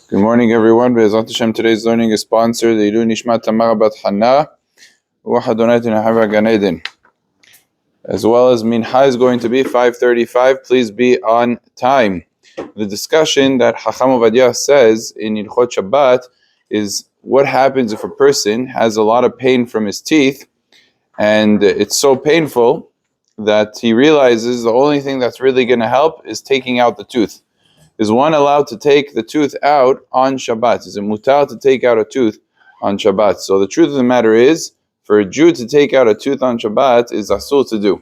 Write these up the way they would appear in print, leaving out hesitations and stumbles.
Good morning, everyone. Be'ezrat Hashem, today's learning is sponsored Leilu Nishmat Tamara Bat Hana Wahadonat Nahava Gan Eden. As well as Minha is going to be 5:35. Please be on time. The discussion that Chacham Ovadia says in Ilchot Shabbat is what happens if a person has a lot of pain from his teeth, and it's so painful that he realizes the only thing that's really going to help is taking out the tooth. Is one allowed to take the tooth out on Shabbat? Is it mutar to take out a tooth on Shabbat? So the truth of the matter is, for a Jew to take out a tooth on Shabbat is asur to do.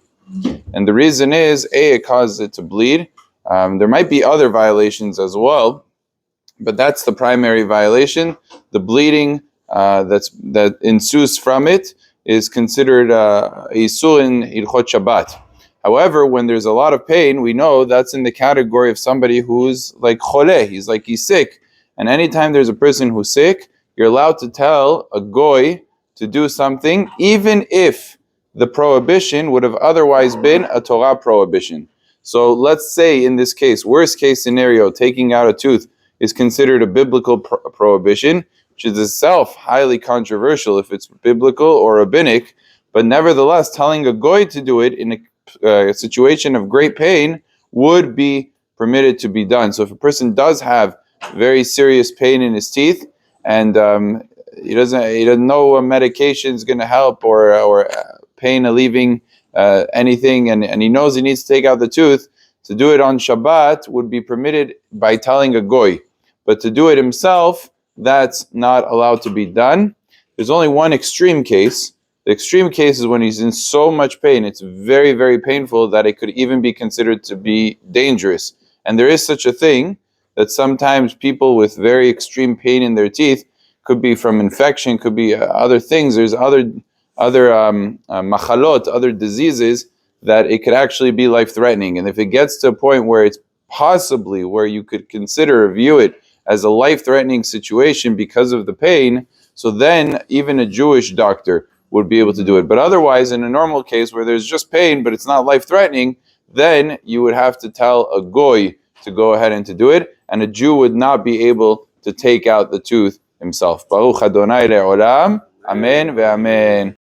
And the reason is, A, it causes it to bleed. There might be other violations as well, but that's the primary violation. The bleeding that ensues from it is considered isur in Ilchot Shabbat. However, when there's a lot of pain, we know that's in the category of somebody who's like choleh, he's sick. And anytime there's a person who's sick, you're allowed to tell a goy to do something, even if the prohibition would have otherwise been a Torah prohibition. So let's say in this case, worst case scenario, taking out a tooth is considered a biblical prohibition, which is itself highly controversial if it's biblical or rabbinic, but nevertheless, telling a goy to do it in a situation of great pain would be permitted to be done. So if a person does have very serious pain in his teeth and he doesn't know a medication is going to help or pain alleviating anything, and he knows he needs to take out the tooth, to do it on Shabbat would be permitted by telling a goy. But to do it himself, that's not allowed to be done. There's only one extreme case. The extreme case is when he's in so much pain, it's very, very painful that it could even be considered to be dangerous. And there is such a thing that sometimes people with very extreme pain in their teeth, could be from infection, could be other things. There's other machalot, other diseases that it could actually be life-threatening. And if it gets to a point where it's possibly where you could consider or view it as a life-threatening situation because of the pain, so then even a Jewish doctor would be able to do it. But otherwise, in a normal case where there's just pain, but it's not life-threatening, then you would have to tell a goy to go ahead and to do it, and a Jew would not be able to take out the tooth himself. Baruch Adonai le'olam. Amen ve'amen.